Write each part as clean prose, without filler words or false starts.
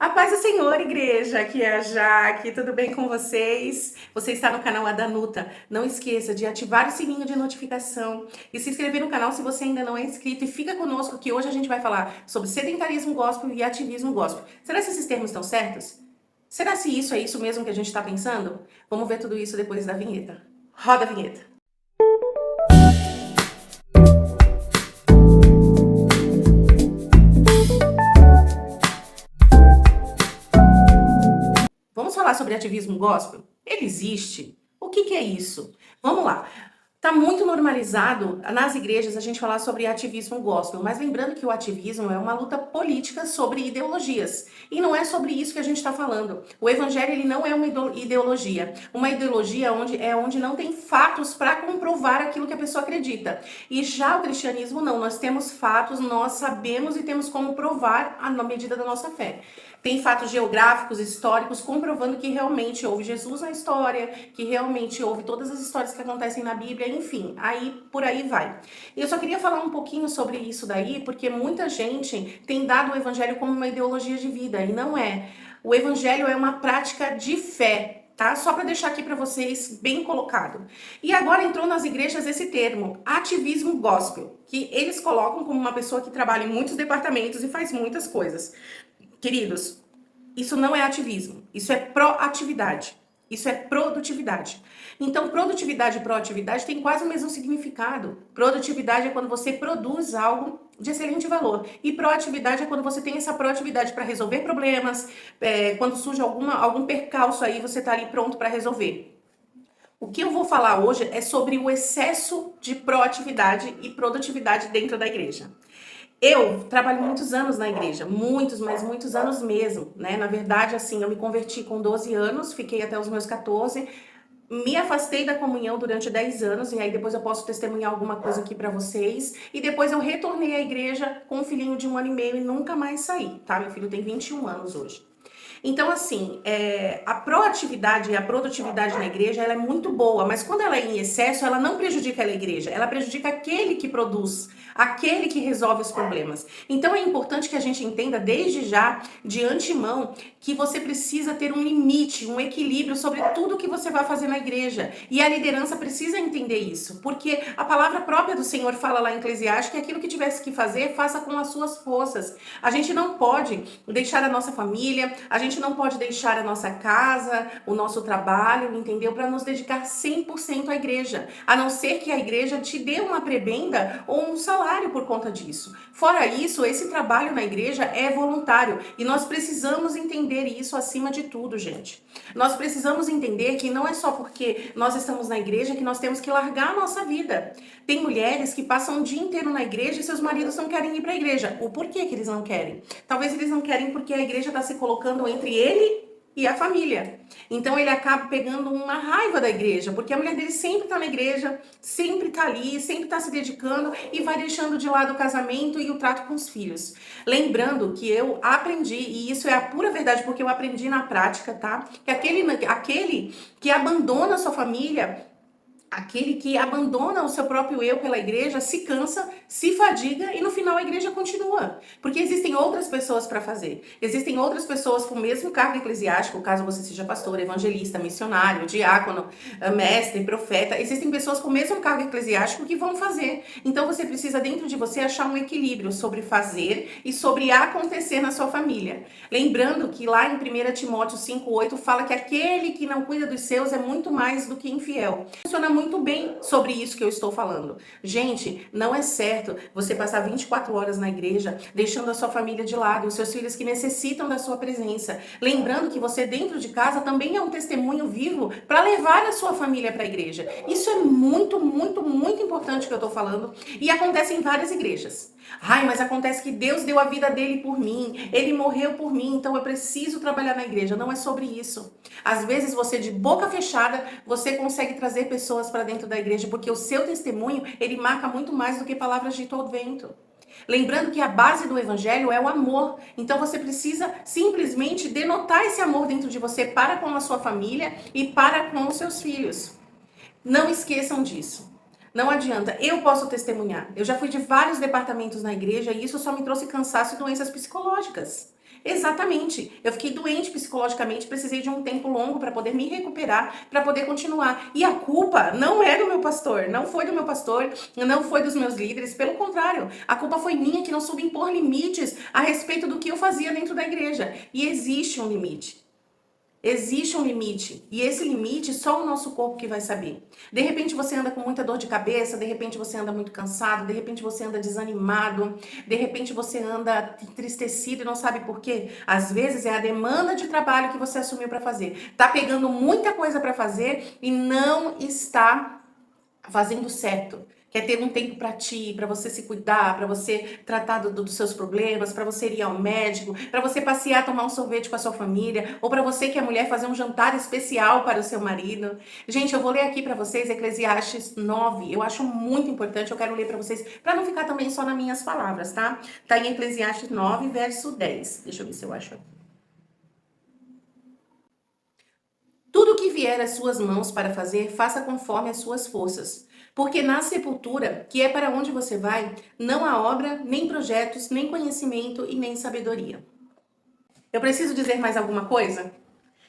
A paz do Senhor, igreja, aqui é a Jaque, tudo bem com vocês? Você está no canal Adanuta. Não esqueça de ativar o sininho de notificação e se inscrever no canal se você ainda não é inscrito. E fica conosco que hoje a gente vai falar sobre sedentarismo gospel e ativismo gospel. Será que esses termos estão certos? Será se isso é isso mesmo que a gente está pensando? Vamos ver tudo isso depois da vinheta. Roda a vinheta. Vamos falar sobre ativismo gospel? Ele existe? O que é isso? Vamos lá. Tá muito normalizado nas igrejas a gente falar sobre ativismo gospel, mas lembrando que o ativismo é uma luta política sobre ideologias. E não é sobre isso que a gente está falando. O evangelho ele não é uma ideologia. Uma ideologia onde não tem fatos para comprovar aquilo que a pessoa acredita. E já o cristianismo não. Nós temos fatos, nós sabemos e temos como provar na medida da nossa fé. Tem fatos geográficos, históricos, comprovando que realmente houve Jesus na história, que realmente houve todas as histórias que acontecem na Bíblia, enfim, aí por aí vai. E eu só queria falar um pouquinho sobre isso daí, porque muita gente tem dado o evangelho como uma ideologia de vida, e não é. O evangelho é uma prática de fé, tá? Só para deixar aqui para vocês bem colocado. E agora entrou nas igrejas esse termo, ativismo gospel, que eles colocam como uma pessoa que trabalha em muitos departamentos e faz muitas coisas. Queridos, isso não é ativismo, isso é proatividade, isso é produtividade. Então, produtividade e proatividade tem quase o mesmo significado. Produtividade é quando você produz algo de excelente valor. E proatividade é quando você tem essa proatividade para resolver problemas, quando surge algum percalço aí, você está ali pronto para resolver. O que eu vou falar hoje é sobre o excesso de proatividade e produtividade dentro da igreja. Eu trabalho muitos anos na igreja, muitos, mas muitos anos mesmo, né? Na verdade, assim, eu me converti com 12 anos, fiquei até os meus 14, me afastei da comunhão durante 10 anos, e aí depois eu posso testemunhar alguma coisa aqui pra vocês, e depois eu retornei à igreja com um filhinho de 1 ano e meio e nunca mais saí, tá? Meu filho tem 21 anos hoje. Então, assim, a proatividade e a produtividade na igreja, ela é muito boa, mas quando ela é em excesso, ela não prejudica a igreja, ela prejudica aquele que produz, aquele que resolve os problemas. Então, é importante que a gente entenda desde já, de antemão, que você precisa ter um limite, um equilíbrio sobre tudo que você vai fazer na igreja. E a liderança precisa entender isso, porque a palavra própria do Senhor fala lá em Eclesiastes que aquilo que tivesse que fazer, faça com as suas forças. A gente não pode deixar a nossa família, a gente não pode deixar a nossa casa, o nosso trabalho, entendeu? Para nos dedicar 100% à igreja. A não ser que a igreja te dê uma prebenda ou um salário por conta disso. Fora isso, esse trabalho na igreja é voluntário. E nós precisamos entender isso acima de tudo, gente. Nós precisamos entender que não é só porque nós estamos na igreja que nós temos que largar a nossa vida. Tem mulheres que passam o dia inteiro na igreja e seus maridos não querem ir para a igreja. O porquê que eles não querem? Talvez eles não querem porque a igreja está se colocando entre ele e a família. Então ele acaba pegando uma raiva da igreja, porque a mulher dele sempre está na igreja, sempre está ali, sempre está se dedicando e vai deixando de lado o casamento e o trato com os filhos. Lembrando que eu aprendi, e isso é a pura verdade, porque eu aprendi na prática, tá? Que aquele que abandona a sua família, aquele que abandona o seu próprio eu pela igreja, se cansa, se fadiga e no final a igreja continua. Porque existem outras pessoas para fazer. Existem outras pessoas com o mesmo cargo eclesiástico, caso você seja pastor, evangelista, missionário, diácono, mestre, profeta. Existem pessoas com o mesmo cargo eclesiástico que vão fazer. Então você precisa dentro de você achar um equilíbrio sobre fazer e sobre acontecer na sua família. Lembrando que lá em 1 Timóteo 5,8 fala que aquele que não cuida dos seus é muito mais do que infiel. Funciona muito bem sobre isso que eu estou falando. Gente, não é certo você passar 24 horas na igreja, deixando a sua família de lado, os seus filhos que necessitam da sua presença. Lembrando que você dentro de casa também é um testemunho vivo para levar a sua família para a igreja. Isso é muito, muito, muito importante que eu estou falando e acontece em várias igrejas. Ai, mas acontece que Deus deu a vida dele por mim, ele morreu por mim, então eu preciso trabalhar na igreja. Não é sobre isso. Às vezes você de boca fechada, você consegue trazer pessoas para dentro da igreja, porque o seu testemunho, ele marca muito mais do que palavras de todo vento. Lembrando que a base do evangelho é o amor. Então você precisa simplesmente denotar esse amor dentro de você para com a sua família e para com os seus filhos. Não esqueçam disso. Não adianta, eu posso testemunhar. Eu já fui de vários departamentos na igreja e isso só me trouxe cansaço e doenças psicológicas. Exatamente. Eu fiquei doente psicologicamente, precisei de um tempo longo para poder me recuperar, para poder continuar. E a culpa não é do meu pastor, não foi do meu pastor, não foi dos meus líderes, pelo contrário. A culpa foi minha que não soube impor limites a respeito do que eu fazia dentro da igreja. E existe um limite. Existe um limite, e esse limite só o nosso corpo que vai saber. De repente você anda com muita dor de cabeça, de repente você anda muito cansado, de repente você anda desanimado, de repente você anda entristecido e não sabe por quê. Às vezes é a demanda de trabalho que você assumiu para fazer. Tá pegando muita coisa para fazer e não está fazendo certo. Quer ter um tempo para ti, para você se cuidar, para você tratar dos seus problemas, para você ir ao médico, para você passear, tomar um sorvete com a sua família, ou para você que é mulher fazer um jantar especial para o seu marido. Gente, eu vou ler aqui para vocês Eclesiastes 9. Eu acho muito importante, eu quero ler para vocês, para não ficar também só nas minhas palavras, tá? Tá em Eclesiastes 9, verso 10. Deixa eu ver se eu acho aqui. Tudo que vier às suas mãos para fazer, faça conforme as suas forças. Porque na sepultura, que é para onde você vai, não há obra, nem projetos, nem conhecimento e nem sabedoria. Eu preciso dizer mais alguma coisa?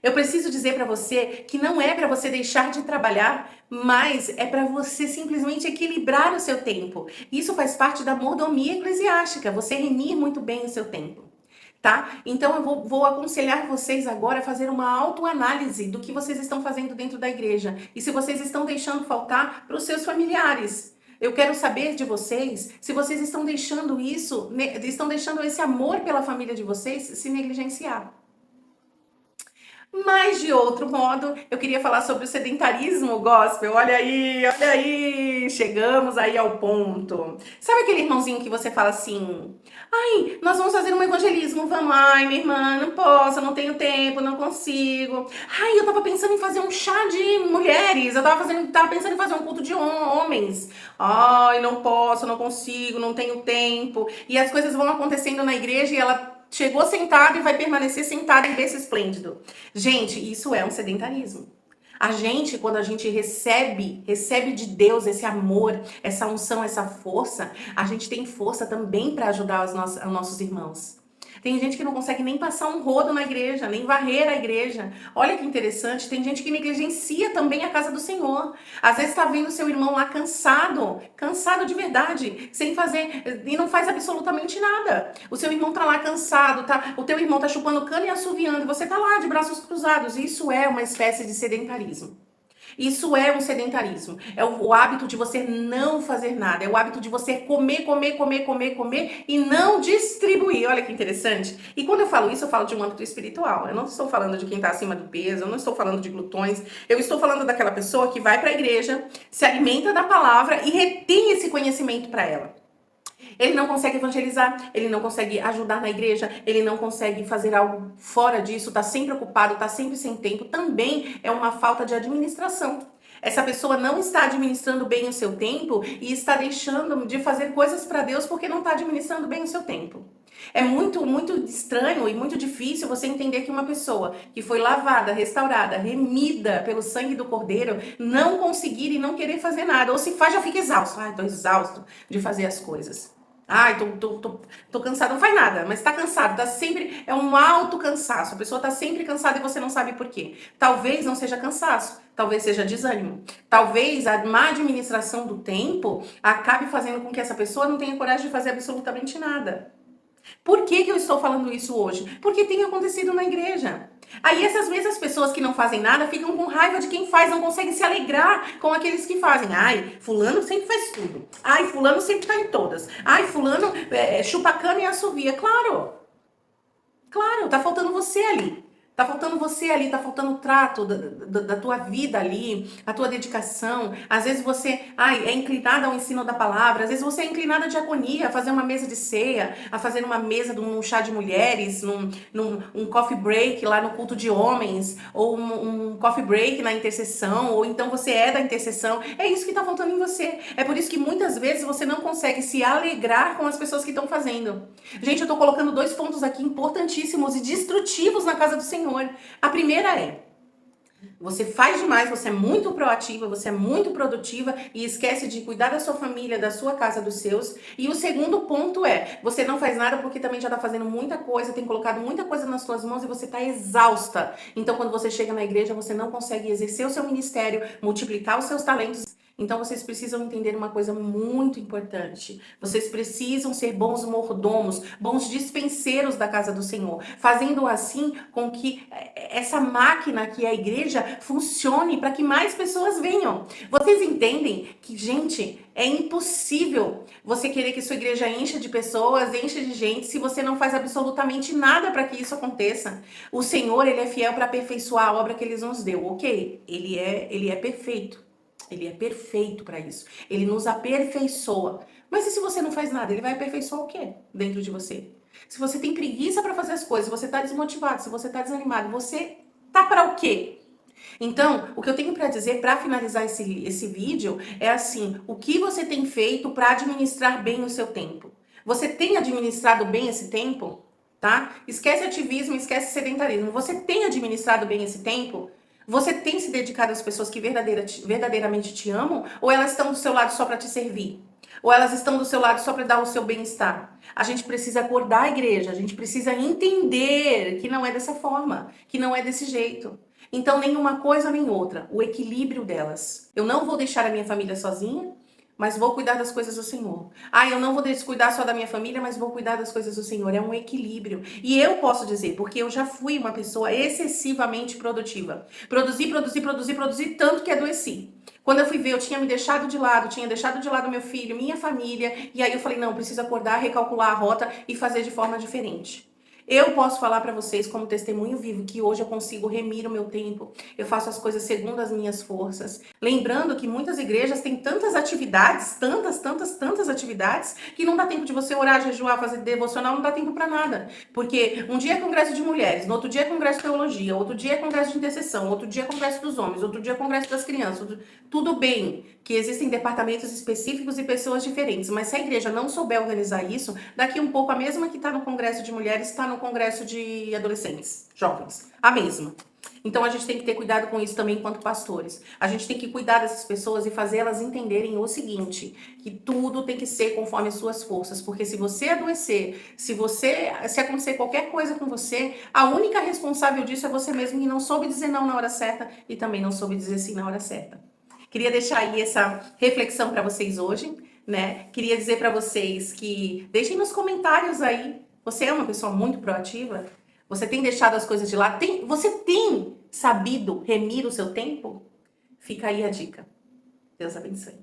Eu preciso dizer para você que não é para você deixar de trabalhar, mas é para você simplesmente equilibrar o seu tempo. Isso faz parte da mordomia eclesiástica, você remir muito bem o seu tempo. Tá? Então eu vou aconselhar vocês agora a fazer uma autoanálise do que vocês estão fazendo dentro da igreja e se vocês estão deixando faltar para os seus familiares. Eu quero saber de vocês se vocês estão deixando isso, estão deixando esse amor pela família de vocês se negligenciar. Mas, de outro modo, eu queria falar sobre o sedentarismo gospel. Olha aí, chegamos aí ao ponto. Sabe aquele irmãozinho que você fala assim: ai, nós vamos fazer um evangelismo, vamos. Ai, minha irmã, não posso, não tenho tempo, não consigo. Ai, eu tava pensando em fazer um chá de mulheres, eu tava pensando em fazer um culto de homens. Ai, não posso, não consigo, não tenho tempo. E as coisas vão acontecendo na igreja e ela chegou sentada e vai permanecer sentada em berço esplêndido. Gente, isso é um sedentarismo. A gente, quando a gente recebe de Deus esse amor, essa unção, essa força, a gente tem força também para ajudar os nossos irmãos. Tem gente que não consegue nem passar um rodo na igreja, nem varrer a igreja. Olha que interessante, tem gente que negligencia também a casa do Senhor. Às vezes está vendo seu irmão lá cansado de verdade, sem fazer, e não faz absolutamente nada. O seu irmão tá lá cansado, o teu irmão tá chupando cana e assoviando, e você tá lá de braços cruzados. Isso é uma espécie de sedentarismo. Isso é um sedentarismo. É o hábito de você não fazer nada. É o hábito de você comer e não distribuir. Olha que interessante. E quando eu falo isso, eu falo de um âmbito espiritual. Eu não estou falando de quem está acima do peso, eu não estou falando de glutões. Eu estou falando daquela pessoa que vai para a igreja, se alimenta da palavra e retém esse conhecimento para ela. Ele não consegue evangelizar, ele não consegue ajudar na igreja, ele não consegue fazer algo fora disso, tá sempre ocupado, tá sempre sem tempo. Também é uma falta de administração. Essa pessoa não está administrando bem o seu tempo e está deixando de fazer coisas para Deus porque não está administrando bem o seu tempo. É muito estranho e muito difícil você entender que uma pessoa que foi lavada, restaurada, remida pelo sangue do Cordeiro, não conseguir e não querer fazer nada. Ou se faz, já fica exausto. Ai, tô exausto de fazer as coisas. Ai, tô cansado, não faz nada, mas tá cansado, tá sempre, é um alto cansaço, a pessoa tá sempre cansada e você não sabe por quê. Talvez não seja cansaço, talvez seja desânimo, talvez a má administração do tempo acabe fazendo com que essa pessoa não tenha coragem de fazer absolutamente nada. Por que eu estou falando isso hoje? Porque tem acontecido na igreja. Aí essas mesmas pessoas que não fazem nada ficam com raiva de quem faz, não conseguem se alegrar com aqueles que fazem. Ai, fulano sempre faz tudo. Ai, fulano sempre tá em todas. Ai, fulano chupa cana e assovia. Claro, tá faltando você ali. Tá faltando você ali, tá faltando o trato da tua vida ali, a tua dedicação. Às vezes você é inclinada ao ensino da palavra, às vezes você é inclinada à diaconia, a fazer uma mesa de ceia, a fazer uma mesa de um chá de mulheres, um coffee break lá no culto de homens, ou um coffee break na intercessão, ou então você é da intercessão. É isso que tá faltando em você. É por isso que muitas vezes você não consegue se alegrar com as pessoas que estão fazendo. Gente, eu tô colocando 2 pontos aqui importantíssimos e destrutivos na casa do Senhor. A primeira é: Você faz demais, você é muito proativa, você é muito produtiva e esquece de cuidar da sua família, da sua casa, dos seus. E o segundo ponto é, você não faz nada porque também já tá fazendo muita coisa, tem colocado muita coisa nas suas mãos e você tá exausta. Então, quando você chega na igreja, você não consegue exercer o seu ministério, multiplicar os seus talentos. Então vocês precisam entender uma coisa muito importante. Vocês precisam ser bons mordomos, bons dispenseiros da casa do Senhor, fazendo assim com que essa máquina que é a igreja funcione para que mais pessoas venham. Vocês entendem que, gente, é impossível você querer que sua igreja encha de pessoas, encha de gente, se você não faz absolutamente nada para que isso aconteça. O Senhor, ele é fiel para aperfeiçoar a obra que ele nos deu, ok? Ele é perfeito. Ele é perfeito para isso. Ele nos aperfeiçoa. Mas e se você não faz nada? Ele vai aperfeiçoar o quê dentro de você? Se você tem preguiça para fazer as coisas, se você está desmotivado, se você está desanimado, você tá para o quê? Então, o que eu tenho para dizer para finalizar esse vídeo é assim: o que você tem feito para administrar bem o seu tempo? Você tem administrado bem esse tempo? Tá? Esquece ativismo, esquece sedentarismo. Você tem administrado bem esse tempo? Você tem se dedicado às pessoas que verdadeiramente te amam? Ou elas estão do seu lado só para te servir? Ou elas estão do seu lado só para dar o seu bem-estar? A gente precisa acordar a igreja, a gente precisa entender que não é dessa forma, que não é desse jeito. Então, nenhuma coisa nem outra, o equilíbrio delas. Eu não vou deixar a minha família sozinha, mas vou cuidar das coisas do Senhor. Ah, eu não vou descuidar só da minha família, mas vou cuidar das coisas do Senhor. É um equilíbrio. E eu posso dizer, porque eu já fui uma pessoa excessivamente produtiva. Produzi, tanto que adoeci. Quando eu fui ver, eu tinha me deixado de lado, tinha deixado de lado meu filho, minha família, e aí eu falei, não, preciso acordar, recalcular a rota e fazer de forma diferente. Eu posso falar para vocês como testemunho vivo que hoje eu consigo remir o meu tempo. Eu faço as coisas segundo as minhas forças. Lembrando que muitas igrejas têm tantas atividades, tantas atividades, que não dá tempo de você orar, jejuar, fazer devocional, não dá tempo para nada. Porque um dia é congresso de mulheres, no outro dia é congresso de teologia, outro dia é congresso de intercessão, outro dia é congresso dos homens, outro dia é congresso das crianças. Tudo bem que existem departamentos específicos e pessoas diferentes, mas se a igreja não souber organizar isso, daqui um pouco a mesma que está no congresso de mulheres está no congresso de adolescentes, jovens, a mesma. Então a gente tem que ter cuidado com isso também enquanto pastores. A gente tem que cuidar dessas pessoas e fazer elas entenderem o seguinte, que tudo tem que ser conforme as suas forças, porque se você adoecer, se acontecer qualquer coisa com você, a única responsável disso é você mesmo que não soube dizer não na hora certa e também não soube dizer sim na hora certa. Queria deixar aí essa reflexão para vocês hoje, né? Queria dizer para vocês que deixem nos comentários aí. Você é uma pessoa muito proativa? Você tem deixado as coisas de lado? Você tem sabido remir o seu tempo? Fica aí a dica. Deus abençoe.